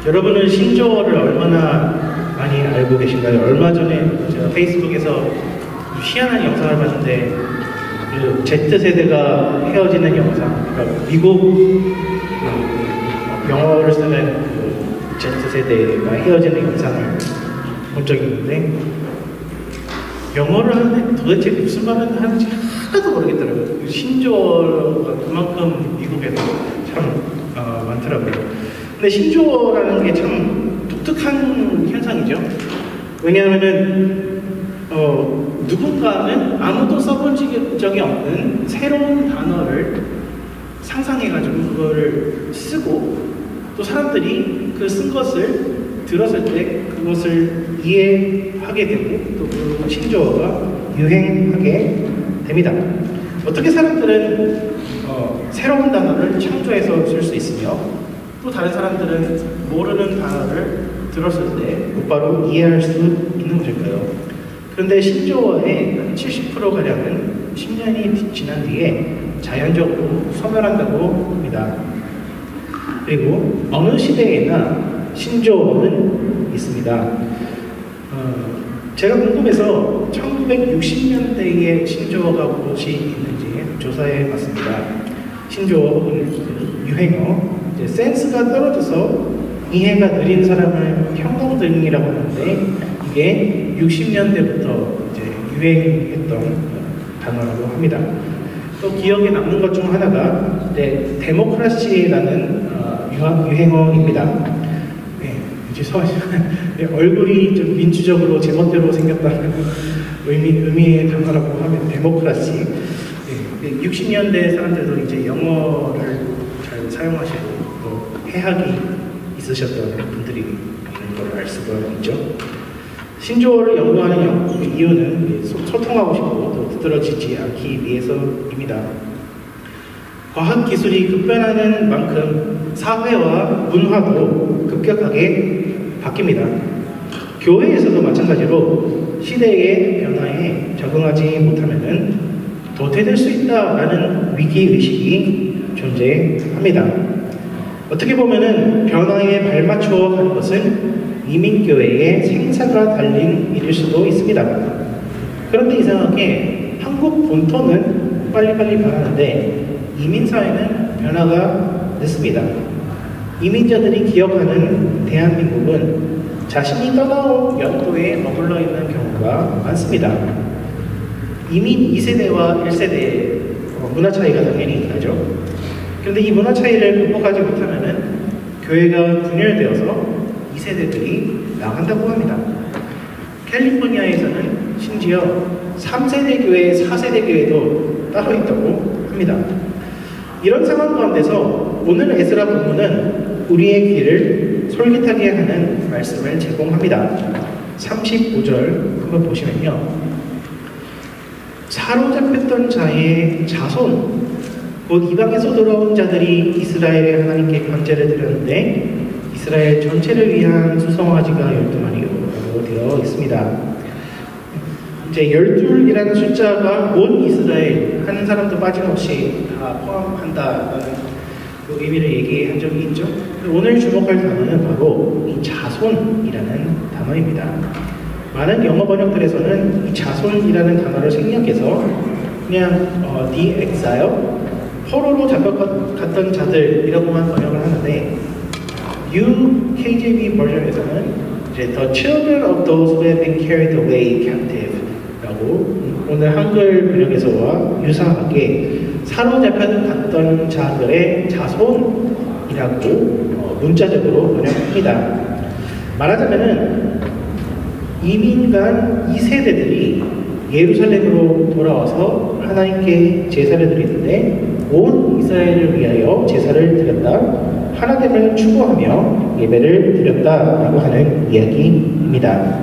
여러분은 신조어를 얼마나 많이 알고 계신가요? 얼마 전에 제가 페이스북에서 희한한 영상을 봤는데 그 Z세대가 헤어지는 영상, 그러니까 미국 영어를 쓰는 그 Z세대가 헤어지는 영상을 본 적이 있는데 영어를 하는데 도대체 무슨 말을 하는지 하나도 모르겠더라고요. 신조어가 그만큼 미국에도 참 많더라고요. 근데 신조어라는 게 참 독특한 현상이죠. 왜냐하면은 누군가는 아무도 써본 적이 없는 새로운 단어를 상상해가지고 그거를 쓰고 또 사람들이 그 쓴 것을 들었을 때 그것을 이해하게 되고 또 그 신조어가 유행하게 됩니다. 어떻게 사람들은 새로운 단어를 창조해서 쓸 수 있으며 또 다른 사람들은 모르는 단어를 들었을 때 곧바로 이해할 수 있는 것일까요? 그런데 신조어의 70%가량은 10년이 지난 뒤에 자연적으로 소멸한다고 합니다. 그리고 어느 시대에나 신조어는 있습니다. 제가 궁금해서 1960년대에 신조어가 무엇이 있는지 조사해 봤습니다. 신조어 혹은 유행어, 센스가 떨어져서 이해가 느린 사람을 형광등이라고 하는데 이게 60년대부터 이제 유행했던 단어라고 합니다. 또 기억에 남는 것 중 하나가 데모크라시라는 유행어입니다. 얼굴이 좀 민주적으로 제멋대로 생겼다는 의미의 단어라고 하면 데모크라시. 60년대 사람들도 이제 영어를 잘 사용하시고 또 해학이 있으셨던 분들이 있는 걸 알 수가 있죠. 신조어를 연구하는 이유는 소통하고 싶고 또 두드러지지 않기 위해서입니다. 과학기술이 급변하는 만큼 사회와 문화도 급격하게 바뀝니다. 교회에서도 마찬가지로 시대의 변화에 적응하지 못하면 도태될 수 있다라는 위기의식이 존재합니다. 어떻게 보면 변화에 발맞춰 하는 것은 이민교회의 생사가 달린 일일 수도 있습니다. 그런데 이상하게 한국 본토는 빨리빨리 변하는데 이민사회는 변화가 늦습니다. 이민자들이 기억하는 대한민국은 자신이 떠나온 연도에 머물러 있는 경우가 많습니다. 이민 2세대와 1세대의 문화 차이가 당연히 나죠. 그런데 이 문화 차이를 극복하지 못하면 교회가 분열되어서 2세대들이 나간다고 합니다. 캘리포니아에서는 심지어 3세대 교회, 4세대 교회도 따로 있다고 합니다. 이런 상황 가운데서 오늘 에스라 본문은 우리의 귀를 솔깃하게 하는 말씀을 제공합니다. 35절 한번 보시면요. 사로잡혔던 자의 자손, 곧 이방에서 돌아온 자들이 이스라엘의 하나님께 번제를 드렸는데 이스라엘 전체를 위한 수송아지가 12마리로 되어 있습니다. 이제 12이라는 숫자가 온 이스라엘, 한 사람도 빠짐없이 다 포함한다는 그 의미를 얘기한 적이 있죠. 오늘 주목할 단어는 바로 이 자손이라는 단어입니다. 많은 영어 번역들에서는 이 자손이라는 단어를 생략해서 그냥 the exile, 포로로 잡혀갔던 자들이라고만 번역을 하는데 UKJV 버전에서는 이제 the children of those who have been carried away captive 라고 오늘 한글 번역에서와 유사하게 사로잡혔던 자들의 자손이라고 문자적으로 번역합니다. 말하자면은 이민간 2세대들이 예루살렘으로 돌아와서 하나님께 제사를 드리는데 온 이스라엘을 위하여 제사를 드렸다. 하나됨을 추구하며 예배를 드렸다라고 하는 이야기입니다.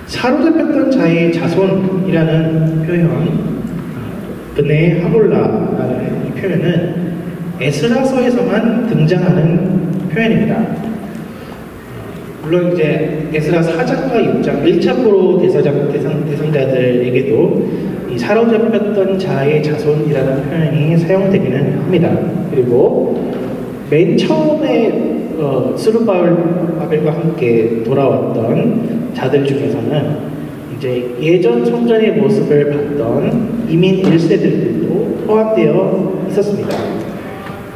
사로잡혔던 자의 자손이라는 표현, 브네 하볼라라는 이 표현은 에스라서에서만 등장하는 표현입니다. 물론 이제 에스라 4장과 6장 1차 포로 대상자들에게도 이 사로잡혔던 자의 자손이라는 표현이 사용되기는 합니다. 그리고 맨 처음에 스룹바벨과 함께 돌아왔던 자들 중에서는 이제 예전 성전의 모습을 봤던 이민 1세들도 포함되어 있었습니다.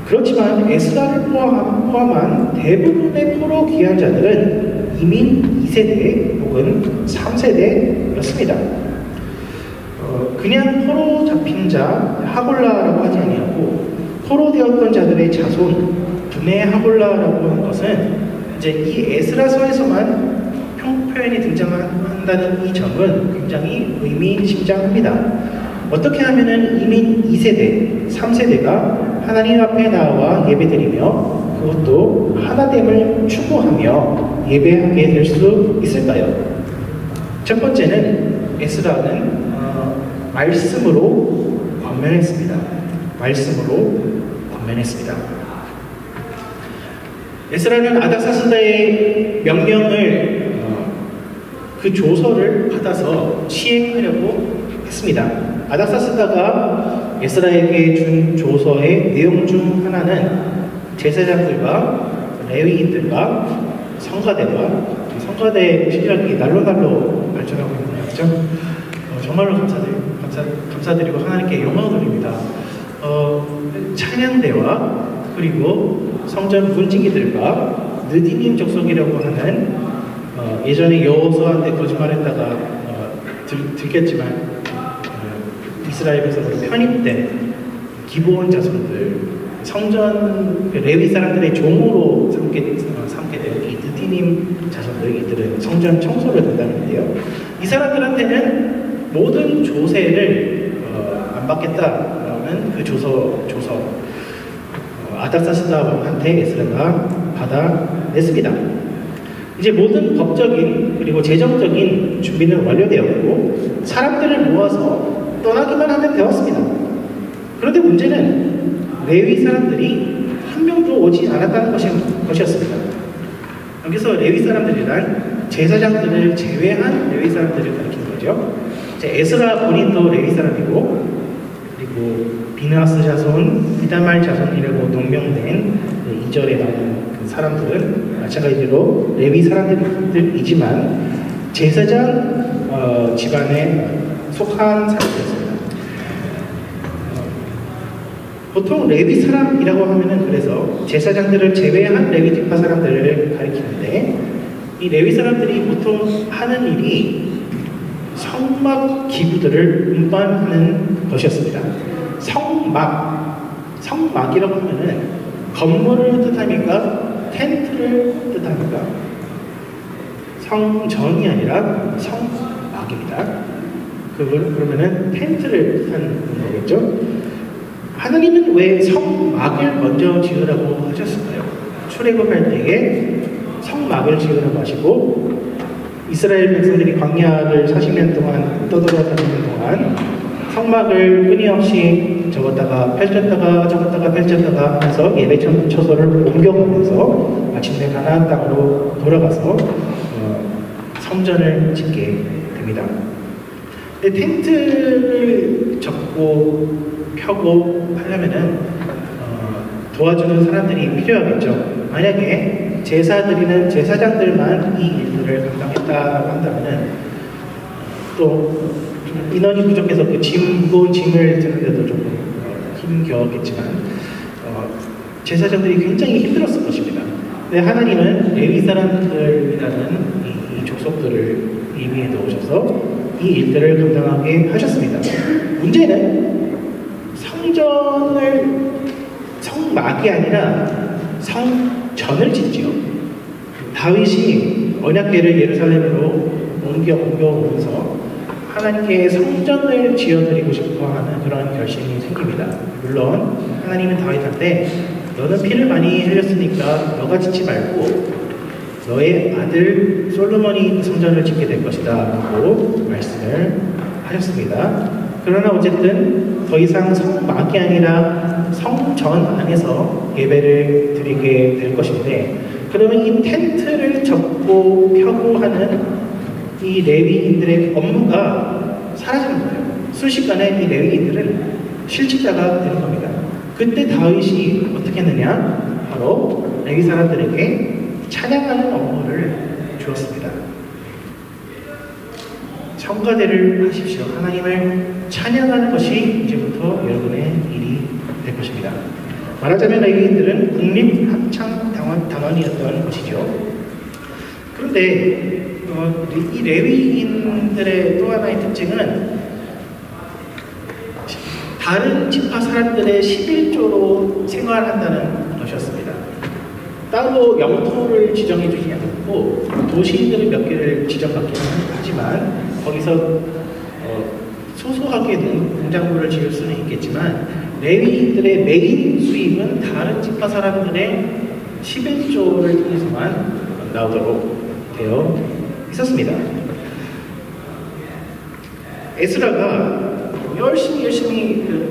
그렇지만 에스라를 포함한 대부분의 포로 귀환 자들은 이민 2세대 혹은 3세대였습니다. 그냥 포로 잡힌 자 하골라라고 하지 아니하고 포로 되었던 자들의 자손 분의 하골라라고 하는 것은 이제 이 에스라서에서만 표현이 등장한다는 이 점은 굉장히 의미심장합니다. 어떻게 하면은 이민 2세대, 3세대가 하나님 앞에 나와 예배드리며 그것도 하나됨을 추구하며 예배하게 될 수 있을까요? 첫 번째는 에스라는 말씀으로 권면했습니다. 말씀으로 권면했습니다. 에스라는 아닥사스다의 명령을 그 조서를 받아서 시행하려고 했습니다. 아닥사스다가 에스라에게 준 조서의 내용 중 하나는 제사장들과 레위인들과 성가대의 실력이 날로 발전하고 있는 거죠. 정말로 감사드리고 하나님께 영광을 돌립니다. 찬양대와 그리고 성전 문지기들과 느디님 족속이라고 하는 예전에 여호수아한테 거짓말했다가 들켰지만 이스라엘 백성으로 편입된 기브온 자손들, 성전 레위 사람들의 종으로 삼게 되어 이 느디님 자손들, 이들은 성전 청소를 담당했는데요. 이 사람들한테는 모든 조세를 안 받겠다라는 그 조서 아닥사스다한테 에스라가 받아냈습니다. 이제 모든 법적인 그리고 재정적인 준비는 완료되었고 사람들을 모아서 떠나기만 하면 되었습니다. 그런데 문제는 레위 사람들이 한 명도 오지 않았다는 것이었습니다. 여기서 레위 사람들이란 제사장들을 제외한 레위 사람들을 가리키는 거죠. 에스라 본인도 레위 사람이고 그리고 비느하스 자손, 이다말 자손이라고 동명된 2절에 나오는 그 사람들은 마찬가지로 레위 사람들이지만 제사장 집안에 속한 사람들이었습니다. 보통 레위 사람이라고 하면은 그래서 제사장들을 제외한 레위 지파 사람들을 가리키는데 이 레위 사람들이 보통 하는 일이 성막 기부들을 운반하는 것이었습니다. 성막이라고 하면은 건물을 뜻합니까? 텐트를 뜻합니까? 성전이 아니라 성막입니다. 그러면은 텐트를 뜻하는 거겠죠? 하나님은 왜 성막을 먼저 지으라고 하셨을까요? 출애굽할 때에 성막을 지으라고 하시고 이스라엘 백성들이 광야를 40년 동안 떠돌아다니는 동안 성막을 끊임없이 접었다가 펼쳤다가 접었다가 펼쳤다가 하면서 예배 처소를 옮겨가면서 마침내 가나안 땅으로 돌아가서 성전을 짓게 됩니다. 근데 텐트를 접고 펴고 하려면은 도와주는 사람들이 필요하겠죠. 만약에 제사드리는 제사장들만 이 일들을 감당했다고 한다면은 또 인원이 부족해서 그 무거운 짐을 드는데도 조금 힘겨웠겠지만 제사장들이 굉장히 힘들었을 것입니다. 근데 하나님은 레위 사람들이라는 이 족속들을 예비해 놓으셔서 이 일들을 감당하게 하셨습니다. 문제는 성막이 아니라 성전을 짓지요. 다윗이 언약궤를 예루살렘으로 옮겨오면서 하나님께 성전을 지어드리고 싶어하는 그런 결심이 생깁니다. 물론 하나님은 다윗한테 너는 피를 많이 흘렸으니까 너가 짓지 말고 너의 아들 솔로몬이 성전을 짓게 될 것이다 라고 말씀을 하셨습니다. 그러나 어쨌든 더 이상 성막이 아니라 성전 안에서 예배를 드리게 될 것인데 그러면 이 텐트를 접고 펴고 하는 이 레위인들의 업무가 사라지는 거예요. 순식간에 이 레위인들은 실직자가 되는 겁니다. 그때 다윗이 어떻게 했느냐? 바로 레위 사람들에게 찬양하는 업무를 주었습니다. 성가대를 하십시오. 하나님을 찬양하는 것이 이제부터 여러분의 일이 될 것입니다. 말하자면 레위인들은 국립합창단원이었던 것이죠. 그런데 이 레위인들의 또 하나의 특징은 다른 지파 사람들의 11조로 생활한다는 것이었습니다. 따로 영토를 지정해 주지 않고 도시들을 몇 개를 지정받기는 하지만 거기서 소소하게 농작물을 지을 수는 있겠지만 레위인들의 메인 수입은 다른 지파 사람들의 11조를 통해서만 나오도록 되어 있었습니다. 에스라가 열심히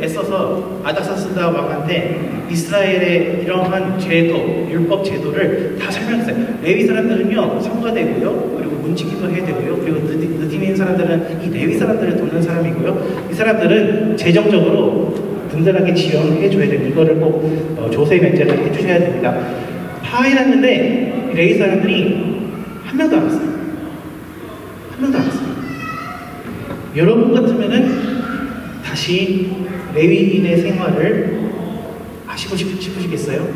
애써서 아닥사스다 왕한테 이스라엘의 이러한 제도, 율법 제도를 다 설명했어요. 레위 사람들은요, 성가되고요, 그리고 문지기도 해야 되고요, 그리고 느디민 사람들은 이 레위 사람들을 돕는 사람이고요, 이 사람들은 재정적으로 든든하게 지원해 줘야 됩니다. 이거를 꼭 조세 면제를 해주셔야 됩니다. 다 해놨는데 레위 사람들이 한 명도 안 왔어요. 한 명도 안 왔어요. 여러분 같으면은 다시 레위인의 생활을 하시고 싶으시겠어요?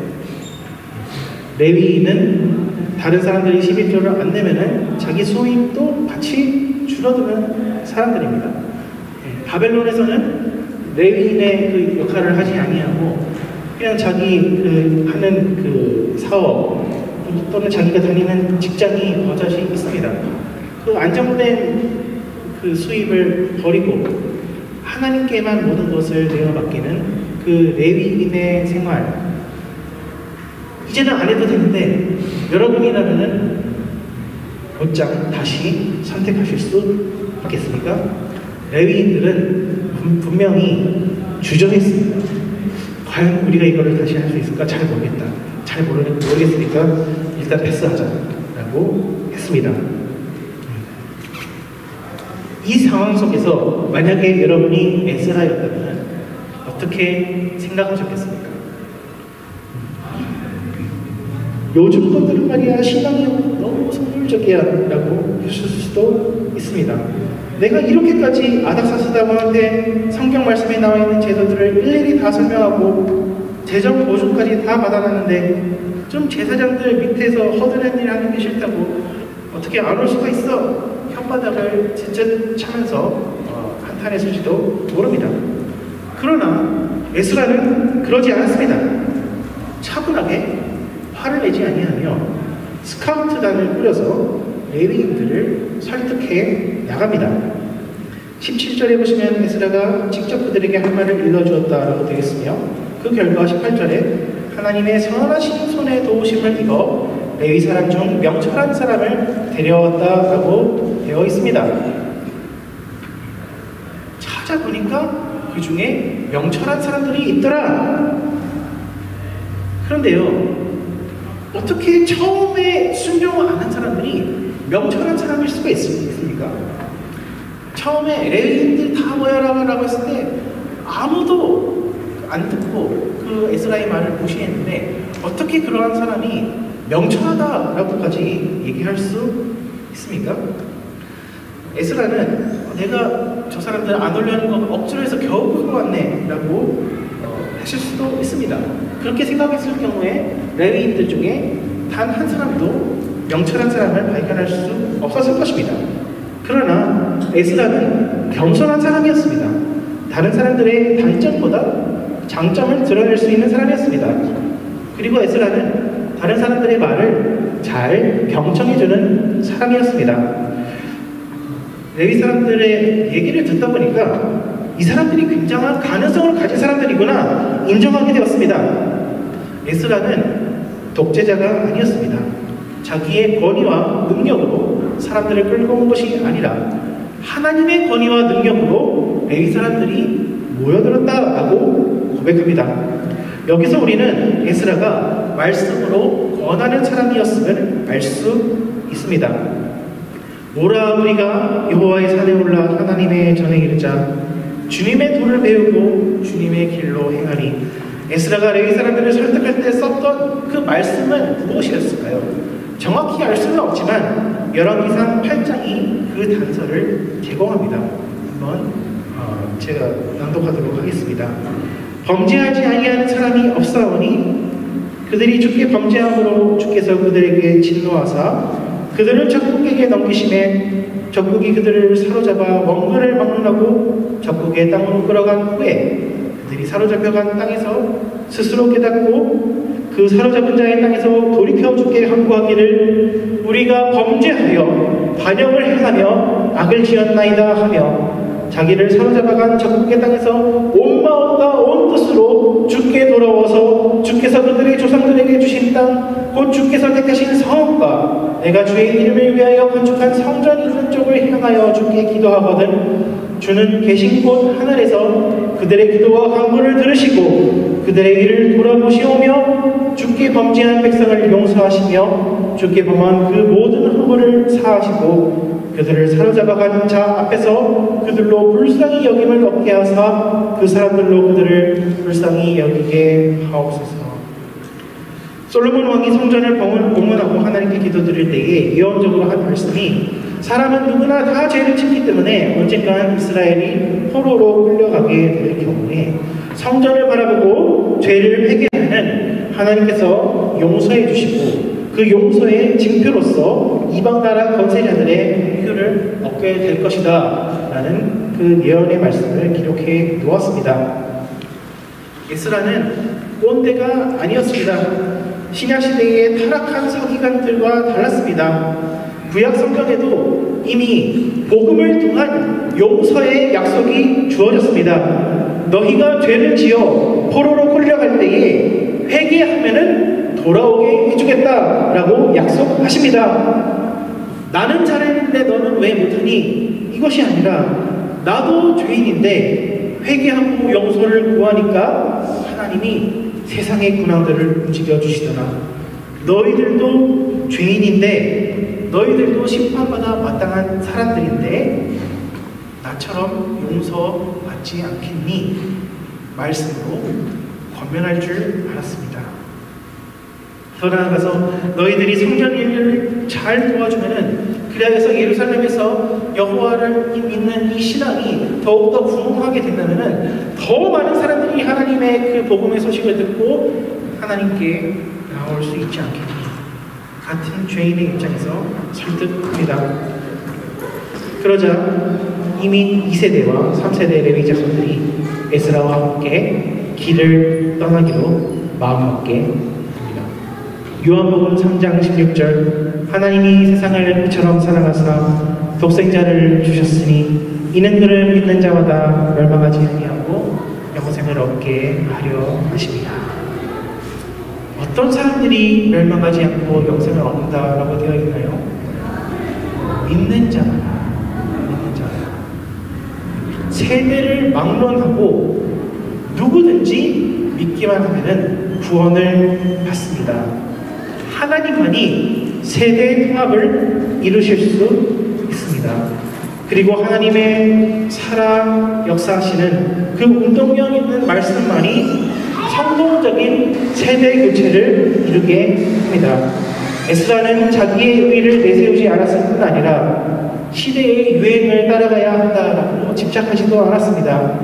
레위인은 다른 사람들이 11조를 안 내면은 자기 수입도 같이 줄어드는 사람들입니다. 바벨론에서는 레위인의 그 역할을 하지 아니하고 그냥 자기 하는 그 사업 또는 자기가 다니는 직장이 버젓이 있습니다. 그 안정된 그 수입을 버리고 하나님께만 모든 것을 내어 맡기는 그 레위인의 생활, 이제는 안 해도 되는데 여러분이라면은 곧장 다시 선택하실 수 있겠습니까? 레위인들은 분명히 주저했습니다. 과연 우리가 이거를 다시 할 수 있을까? 잘 모르겠다. 잘 모르겠으니까 일단 패스하자라고 했습니다. 이 상황 속에서 만약에 여러분이 에스라였다면 어떻게 생각하셨겠습니까? 요즘 것들은 말이야 신앙이 너무 선물적이야 라고 하실 수도 있습니다. 내가 이렇게까지 아닥사스다왕한테 성경 말씀에 나와 있는 제도들을 일일이 다 설명하고 재정 보조까지 다 받아놨는데 좀 제사장들 밑에서 허드렛 일 하는 게 싫다고 어떻게 안 올 수가 있어? 혓바닥을 찢찢 차면서 한탄했을지도 모릅니다. 그러나 에스라는 그러지 않았습니다. 차분하게 화를 내지 아니하며 스카우트단을 꾸려서 레위인들을 설득해 나갑니다. 17절에 보시면 에스라가 직접 그들에게 할 말을 일러주었다라고 되어 있으며 그 결과 18절에 하나님의 선하신 손에 도우심을 입어 레위 사람 중 명철한 사람을 데려왔다라고 되어 있습니다. 찾아보니까 그 중에 명철한 사람들이 있더라. 그런데요, 어떻게 처음에 순종을 안 한 사람들이 명철한 사람일 수가 있습니까? 처음에 레위인들 다 모여라고 했을 때 아무도 안 듣고 그 에스라의 말을 무시했는데 어떻게 그러한 사람이 명철하다라고까지 얘기할 수 있습니까? 에스라는 내가 저 사람들 안 오려는 거 억지로 해서 겨우 끌고 왔네 라고 하실 수도 있습니다. 그렇게 생각했을 경우에 레위인들 중에 단 한 사람도 명철한 사람을 발견할 수 없었을 것입니다. 그러나 에스라는 겸손한 사람이었습니다. 다른 사람들의 단점보다 장점을 드러낼 수 있는 사람이었습니다. 그리고 에스라는 다른 사람들의 말을 잘 경청해주는 사람이었습니다. 레위 사람들의 얘기를 듣다 보니까 이 사람들이 굉장한 가능성을 가진 사람들이구나 인정하게 되었습니다. 에스라는 독재자가 아니었습니다. 자기의 권위와 능력으로 사람들을 끌고 온 것이 아니라 하나님의 권위와 능력으로 레위 사람들이 모여들었다라고 고백합니다. 여기서 우리는 에스라가 말씀으로 권하는 사람이었음을 알 수 있습니다. 오라 우리가 여호와의 산에 올라 하나님의 전에 이르자 주님의 도를 배우고 주님의 길로 행하리. 에스라가 레위 사람들을 설득할 때 썼던 그 말씀은 무엇이었을까요? 정확히 알 수는 없지만 열왕기상 8장이 그 단서를 제공합니다. 한번 제가 낭독하도록 하겠습니다. 범죄하지 아니하는 사람이 없사오니 그들이 주께 범죄함으로 주께서 그들에게 진노하사 그들을 적국에게 넘기심에 적국이 그들을 사로잡아 원근을 막론하고 적국의 땅으로 끌어간 후에 그들이 사로잡혀간 땅에서 스스로 깨닫고 그 사로잡은 자의 땅에서 돌이켜 주께 간구하기를 우리가 범죄하여 반역을 행하며 악을 지었나이다 하며 자기를 사로잡아간 적국의 땅에서 온 마음과 온 뜻으로 주께 돌아와서 주께서 그들의 조상들에게 주신 땅 곧 주께서 택하신 성읍과 내가 주의 이름을 위하여 건축한 성전 있는 쪽을 향하여 주께 기도하거든 주는 계신 곳 하늘에서 그들의 기도와 간구를 들으시고 그들의 일을 돌아보시오며 주께 범죄한 백성을 용서하시며 주께 범한 그 모든 허물을 사하시고 그들을 사로잡아간 자 앞에서 그들로 불쌍히 여김을 얻게 하사 그 사람들로 그들을 불쌍히 여기게 하옵소서. 솔로몬 왕이 성전을 봉헌하고 하나님께 기도드릴 때에 예언적으로 한 말씀이 사람은 누구나 다 죄를 짓기 때문에 언젠간 이스라엘이 포로로 끌려가게 될 경우에 성전을 바라보고 죄를 회개하는 하나님께서 용서해 주시고 그 용서의 징표로서 이방 나라 건세자들의 표를 얻게 될 것이다 라는 그 예언의 말씀을 기록해 놓았습니다. 에스라는 꼰대가 아니었습니다. 신약시대의 타락한 서기관들과 달랐습니다. 구약 성경에도 이미 복음을 통한 용서의 약속이 주어졌습니다. 너희가 죄를 지어 포로로 끌려갈 때에 회개하면은 돌아오게 해주겠다라고 약속하십니다. 나는 잘했는데 너는 왜 못하니? 이것이 아니라 나도 죄인인데 회개하고 용서를 구하니까 하나님이 세상의 군왕들을 움직여 주시더라. 너희들도 죄인인데 너희들도 심판받아 마땅한 사람들인데 나처럼 용서받지 않겠니? 말씀으로 권면할 줄 알았습니다. 더 나아가서 너희들이 성전 일을 잘 도와주면은 그래서 예루살렘에서 여호와를 믿는 이 신앙이 더욱더 부흥하게 된다면은 더 많은 사람들이 하나님의 그 복음의 소식을 듣고 하나님께 나올 수 있지 않겠니? 같은 죄인의 입장에서 설득합니다. 그러자 이미 2세대와 3세대 레위 자손들이 에스라와 함께 길을 떠나기로 마음먹게 됩니다. 요한복음 3장 16절 하나님이 세상을 이처럼 사랑하사 독생자를 주셨으니 이는 그를 믿는 자마다 멸망하지 아니하고 영생을 얻게 하려 하십니다. 어떤 사람들이 멸망하지 않고 영생을 얻는다라고 되어 있나요? 믿는 자마다. 세대를 막론하고 누구든지 믿기만 하면 구원을 받습니다. 하나님만이 세대의 통합을 이루실 수 있습니다. 그리고 하나님의 살아 역사하시는 그 운동력 있는 말씀만이 성공적인 세대 교체를 이루게 합니다. 에스라는 자기의 의의를 내세우지 않았을 뿐 아니라 시대의 유행을 따라가야 한다라고 집착하지도 않았습니다.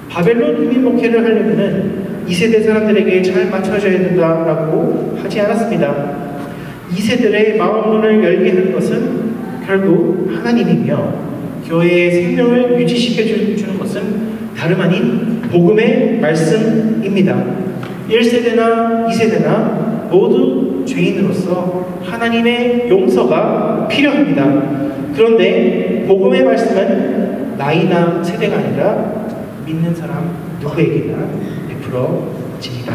바벨론 이민 목회를 하려면은 2세대 사람들에게 잘 맞춰줘야 된다라고 하지 않았습니다. 2세들의 마음문을 열게 하는 것은 결국 하나님이며 교회의 생명을 유지시켜 주는 것은 다름 아닌 복음의 말씀입니다. 1세대나 2세대나 모두 죄인으로서 하나님의 용서가 필요합니다. 그런데 복음의 말씀은 나이나 세대가 아니라 믿는 사람 누구에게나 베풀어집니다.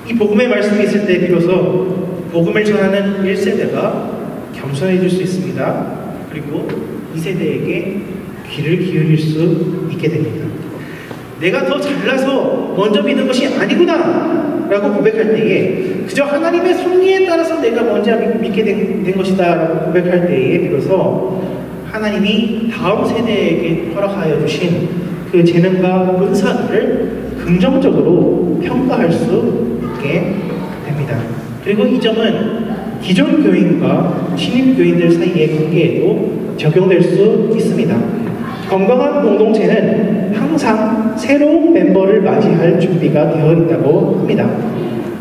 이 복음의 말씀이 있을 때 비로소 복음을 전하는 1세대가 겸손해질 수 있습니다. 그리고 2세대에게 귀를 기울일 수 있게 됩니다. 내가 더 잘나서 먼저 믿는 것이 아니구나 라고 고백할 때에 그저 하나님의 섭리에 따라서 내가 먼저 믿게 된 것이다 라고 고백할 때에 비로소 하나님이 다음 세대에게 허락하여 주신 그 재능과 은사를 그 긍정적으로 평가할 수 있게 됩니다. 그리고 이 점은 기존 교인과 신입 교인들 사이의 관계에도 적용될 수 있습니다. 건강한 공동체는 항상 새로운 멤버를 맞이할 준비가 되어 있다고 합니다.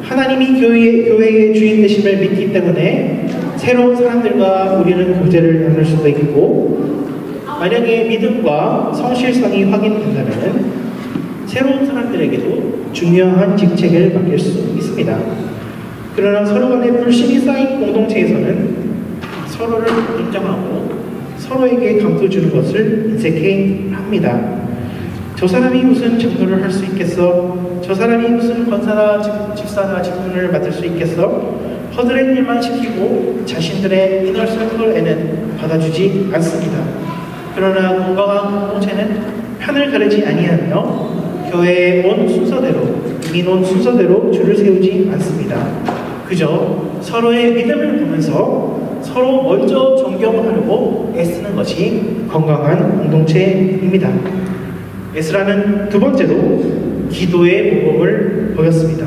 하나님이 교회의 주인 되심을 믿기 때문에 새로운 사람들과 우리는 교제를 나눌 수도 있고, 만약에 믿음과 성실성이 확인된다면 새로운 사람들에게도 중요한 직책을 맡길 수 있습니다. 그러나 서로 간에 불신이 쌓인 공동체에서는 서로를 인정하고 서로에게 감도 주는 것을 인색해 합니다. 저 사람이 무슨 정도를 할 수 있겠어? 저 사람이 무슨 권사나 집사나 직분을 맡을 수 있겠어? 허드렛 일만 시키고 자신들의 이너서클에는 받아주지 않습니다. 그러나 건강한 공동체는 편을 가르지 아니하며 교회에 온 순서대로, 이민 온 순서대로 줄을 세우지 않습니다. 그저 서로의 믿음을 보면서 서로 먼저 존경하려고 애쓰는 것이 건강한 공동체입니다. 에스라는 두 번째로 기도의 모범을 보였습니다.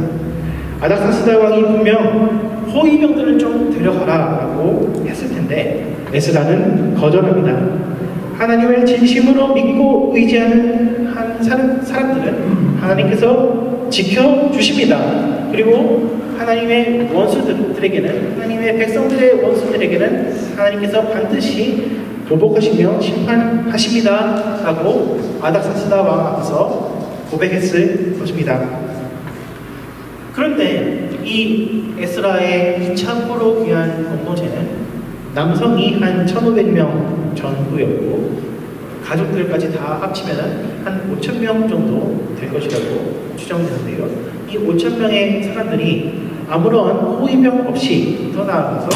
아닥사스다 왕이 분명 호위병들을 좀 데려가라 라고 했을 텐데 에스라는 거절합니다. 하나님을 진심으로 믿고 의지하는 사람들은 하나님께서 지켜주십니다. 그리고 하나님의 원수들에게는, 하나님의 백성들의 원수들에게는 하나님께서 반드시 보복하시며 심판하십니다 라고 아닥사스다 왕 앞에서 고백했을 것입니다. 그런데 이 에스라의 2차 포로 귀한 공동체는 남성이 한 1,500명 전후였고 가족들까지 다 합치면 한 5,000명 정도 될 것이라고 추정되는데요. 이 5,000명의 사람들이 아무런 호위병 없이 더 나아가서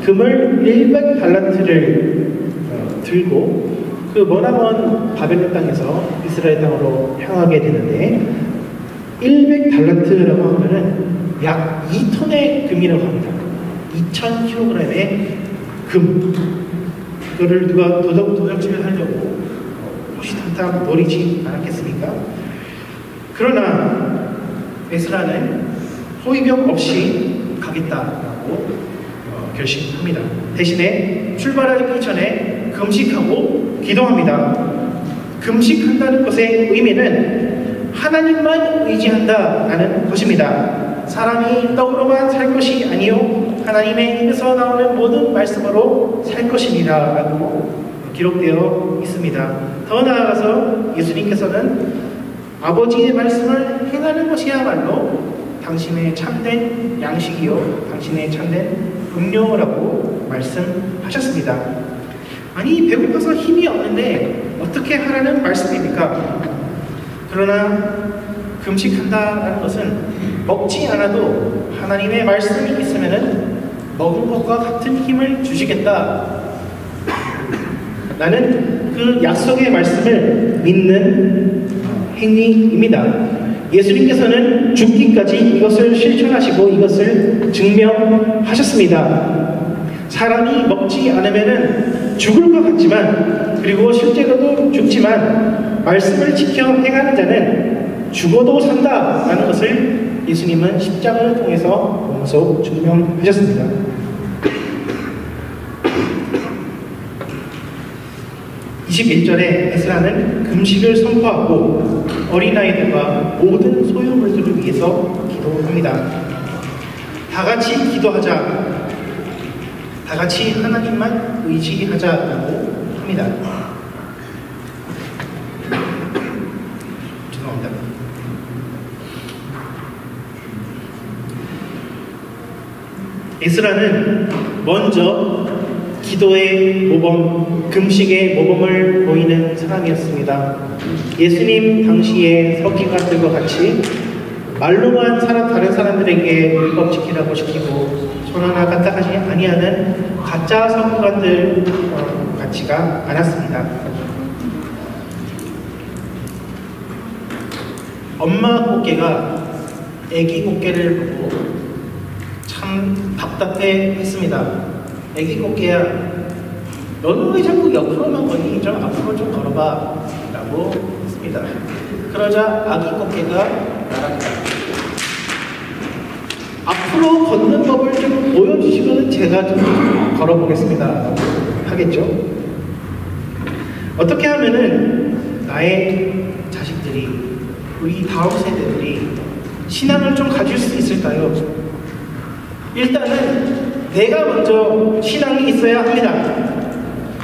금을 100달란트를 들고 그 머나먼 바벨론 땅에서 이스라엘 땅으로 향하게 되는데 100달란트라고 하면은 약 2톤의 금이라고 합니다. 2,000kg의 금. 그거를 누가 도적질을 하려고 호시탐탐 노리지 않았겠습니까? 그러나 에스라는 호위병 없이 가겠다라고 결심합니다. 대신에 출발하기 전에 금식하고 기도합니다. 금식한다는 것의 의미는 하나님만 의지한다라는 것입니다. 사람이 떡으로만 살 것이 아니요 하나님의 입에서 나오는 모든 말씀으로 살 것이니라 라고 기록되어 있습니다. 더 나아가서 예수님께서는 아버지의 말씀을 행하는 것이야말로 당신의 참된 양식이요 당신의 참된 음료라고 말씀하셨습니다. 아니 배고파서 힘이 없는데 어떻게 하라는 말씀입니까? 그러나 금식한다는 것은 먹지 않아도 하나님의 말씀이 있으면 먹은 것과 같은 힘을 주시겠다. 나는 그 약속의 말씀을 믿는 행위입니다. 예수님께서는 죽기까지 이것을 실천하시고 이것을 증명하셨습니다. 사람이 먹지 않으면 죽을 것 같지만 그리고 실제로도 죽지만 말씀을 지켜 행하는 자는 죽어도 산다라는 것을 예수님은 십자가를 통해서 몸소 증명하셨습니다. (21절에) 에스라는 금식을 선포하고 어린아이들과 모든 소유물들을 위해서 기도합니다. 다 같이 기도하자. 다 같이 하나님만 의지하자라고 합니다. 죄송합니다. 에스라는 먼저 기도의 모범, 금식의 모범을 보이는 사람이었습니다. 예수님 당시의 서기관들과 같이 말로만 다른 사람들에게 율법 지키라고 시키고 손 하나 까딱하지 아니하는 가짜 서기관들 같지가 않았습니다. 엄마 꽃게가 애기 꽃게를 보고 참 답답해 했습니다. 애기 꽃게야, 너는 왜 자꾸 옆으로만 걷니? 좀 앞으로 좀 걸어봐 라고 했습니다. 그러자 아기 꽃게가 날아갑니다. 앞으로 걷는 법을 좀 보여주시면 제가 좀 걸어보겠습니다 하겠죠. 어떻게 하면은 나의 자식들이, 우리 다음 세대들이 신앙을 좀 가질 수 있을까요? 일단은 내가 먼저 신앙이 있어야 합니다.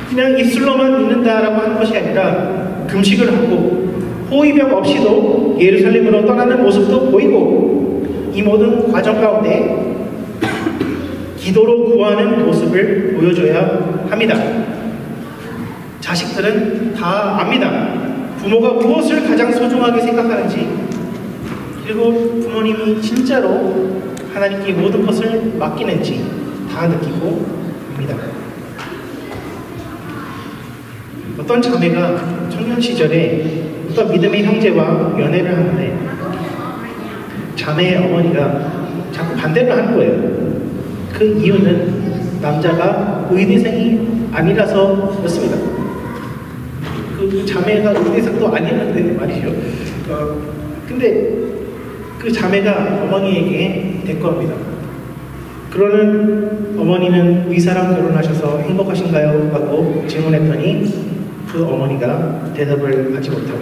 그냥 입술로만 믿는다라고 하는 것이 아니라 금식을 하고 호위병 없이도 예루살렘으로 떠나는 모습도 보이고, 이 모든 과정 가운데 기도로 구하는 모습을 보여줘야 합니다. 자식들은 다 압니다. 부모가 무엇을 가장 소중하게 생각하는지, 그리고 부모님이 진짜로 하나님께 모든 것을 맡기는지 다 느끼고 합니다. 어떤 자매가 청년 시절에 어떤 믿음의 형제와 연애를 하는데 자매의 어머니가 자꾸 반대를 하는 거예요. 그 이유는 남자가 의대생이 아니라서였습니다. 그 자매가 의대생도 아니었는데 말이죠. 근데 그 자매가 어머니에게 대꾸합니다. 그러는 어머니는 의사랑 결혼하셔서 행복하신가요? 하고 질문했더니 그 어머니가 대답을 하지 못하고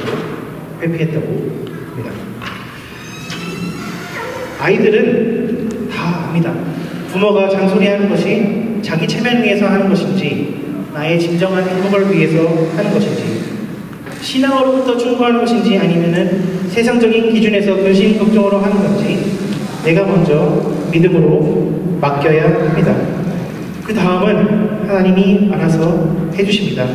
회피했다고 합니다. 아이들은 다 압니다. 부모가 잔소리하는 것이 자기 체면 위해서 하는 것인지, 나의 진정한 행복을 위해서 하는 것인지, 신앙으로부터 충고하는 것인지, 아니면은 세상적인 기준에서 근심 걱정으로 하는 건지 내가 먼저 믿음으로 맡겨야 합니다. 그 다음은 하나님이 알아서 해주십니다.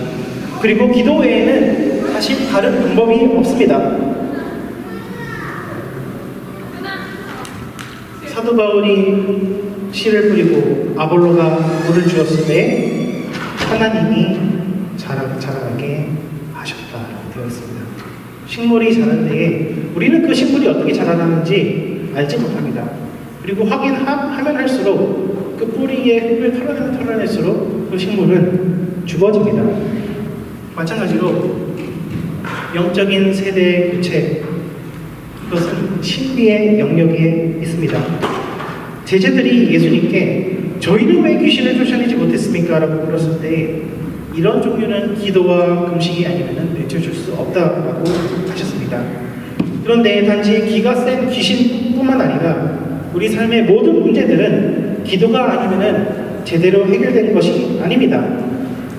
그리고 기도 외에는 사실 다른 방법이 없습니다. 사도 바울이 씨를 뿌리고 아볼로가 물을 주었을 때 하나님이 자라게 하셨다라고 되어 있습니다. 식물이 자랄 때에 우리는 그 식물이 어떻게 자라나는지 알지 못합니다. 그리고 확인하면 할수록 그 뿌리에 흙을 털어낼수록 그 식물은 죽어집니다. 마찬가지로 영적인 세대의 교체, 그것은 신비의 영역에 있습니다. 제자들이 예수님께 저희는 왜 귀신을 쫓아내지 못했습니까? 라고 물었을 때 이런 종류는 기도와 금식이 아니면 내쳐줄 수 없다라고 하셨습니다. 그런데 단지 기가 센 귀신뿐만 아니라 우리 삶의 모든 문제들은 기도가 아니면 제대로 해결되는 것이 아닙니다.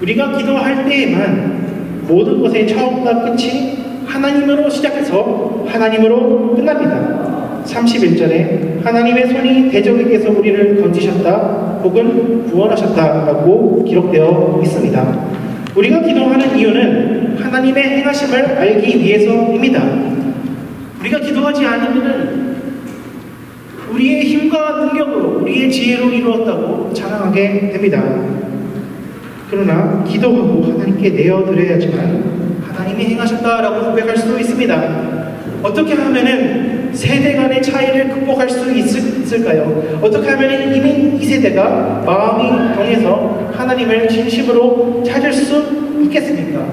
우리가 기도할 때에만 모든 것의 처음과 끝이 하나님으로 시작해서 하나님으로 끝납니다. 31절에 하나님의 손이 대적에게서 우리를 건지셨다 혹은 구원하셨다라고 기록되어 있습니다. 우리가 기도하는 이유는 하나님의 행하심을 알기 위해서입니다. 우리가 기도하지 않으면 우리의 힘과 능력으로, 우리의 지혜로 이루었다고 자랑하게 됩니다. 그러나 기도하고 하나님께 내어드려야지만 하나님이 행하셨다라고 고백할 수 있습니다. 어떻게 하면은 세대 간의 차이를 극복할 수 있을까요? 어떻게 하면 이미 이 세대가 마음이 동해서 하나님을 진심으로 찾을 수 있겠습니까?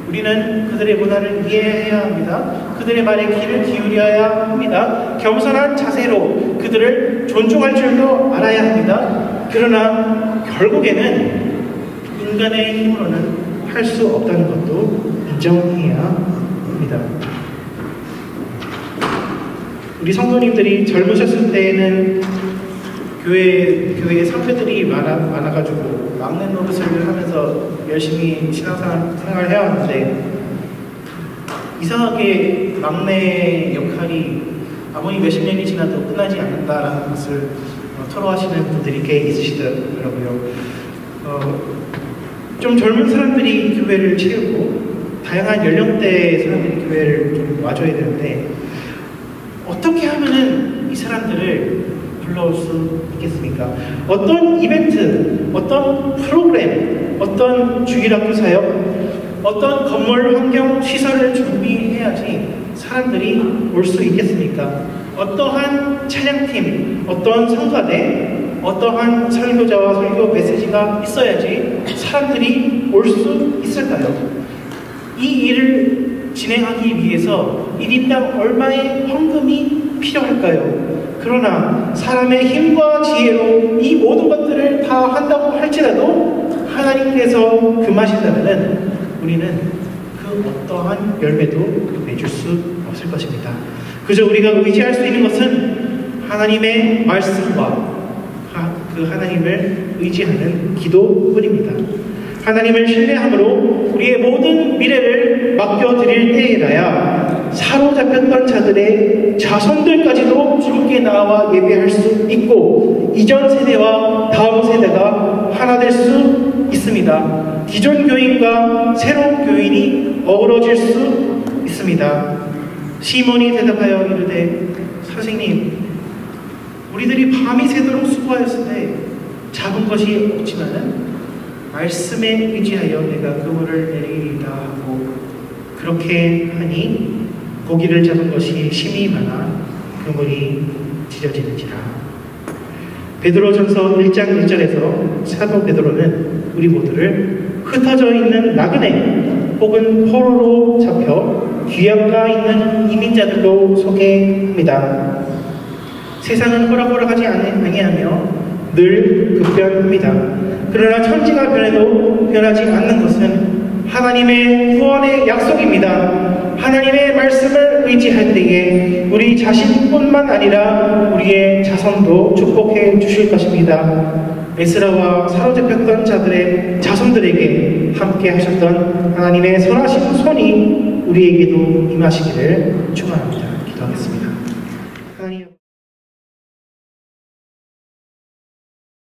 우리는 그들의 문화를 이해해야 합니다. 그들의 말에 귀를 기울여야 합니다. 겸손한 자세로 그들을 존중할 줄도 알아야 합니다. 그러나 결국에는 인간의 힘으로는 할 수 없다는 것도 인정해야 합니다. 우리 성도님들이 젊으셨을 때에는 교회에 선배들이 많아가지고 막내 노릇을 하면서 열심히 신앙생활을 해왔는데, 이상하게 막내 역할이 아무리 몇십 년이 지나도 끝나지 않는다라는 것을 토로하시는 분들이 꽤 있으시더라고요. 좀 젊은 사람들이 교회를 채우고 다양한 연령대의 사람들이 교회를 좀 와줘야 되는데, 어떻게 하면은 이 사람들을 불러올 수 있겠습니까? 어떤 이벤트, 어떤 프로그램, 어떤 주일학교 사역, 어떤 건물 환경 시설을 준비해야지 사람들이 올 수 있겠습니까? 어떠한 찬양팀, 어떤 성가대, 어떠한 설교자와 설교 메시지가 있어야지 사람들이 올 수 있을까요? 이 일을 진행하기 위해서 1인당 얼마의 헌금이 필요할까요? 그러나 사람의 힘과 지혜로 이 모든 것들을 다 한다고 할지라도 하나님께서 금하신다면 우리는 그 어떠한 열매도 맺을 수 없을 것입니다. 그저 우리가 의지할 수 있는 것은 하나님의 말씀과 그 하나님을 의지하는 기도뿐입니다. 하나님을 신뢰함으로 우리의 모든 미래를 맡겨드릴 때에라야 사로잡혔던 자들의 자손들까지도 주님께 나와 예배할 수 있고 이전 세대와 다음 세대가 하나 될 수 있습니다. 기존 교인과 새로운 교인이 어우러질 수 있습니다. 시몬이 대답하여 이르되 선생님, 우리들이 밤이 새도록 수고하였을 때 잡은 것이 없지만은 말씀에 의지하여 내가 그물을 내리리이다 하고 그렇게 하니 고기를 잡은 것이 심히 많아 그물이 찢어지는지라. 베드로전서 1장 1절에서 사도 베드로는 우리 모두를 흩어져 있는 나그네 혹은 포로로 잡혀 귀양가 있는 이민자들로 소개합니다. 세상은 호락호락하지 아니하며 늘 급변합니다. 그러나 천지가 변해도 변하지 않는 것은 하나님의 구원의 약속입니다. 하나님의 말씀을 의지할 때에 우리 자신뿐만 아니라 우리의 자손도 축복해 주실 것입니다. 에스라와 사로잡혔던 자들의 자손들에게 함께 하셨던 하나님의 선하신 손이 우리에게도 임하시기를 축원합니다. 기도하겠습니다.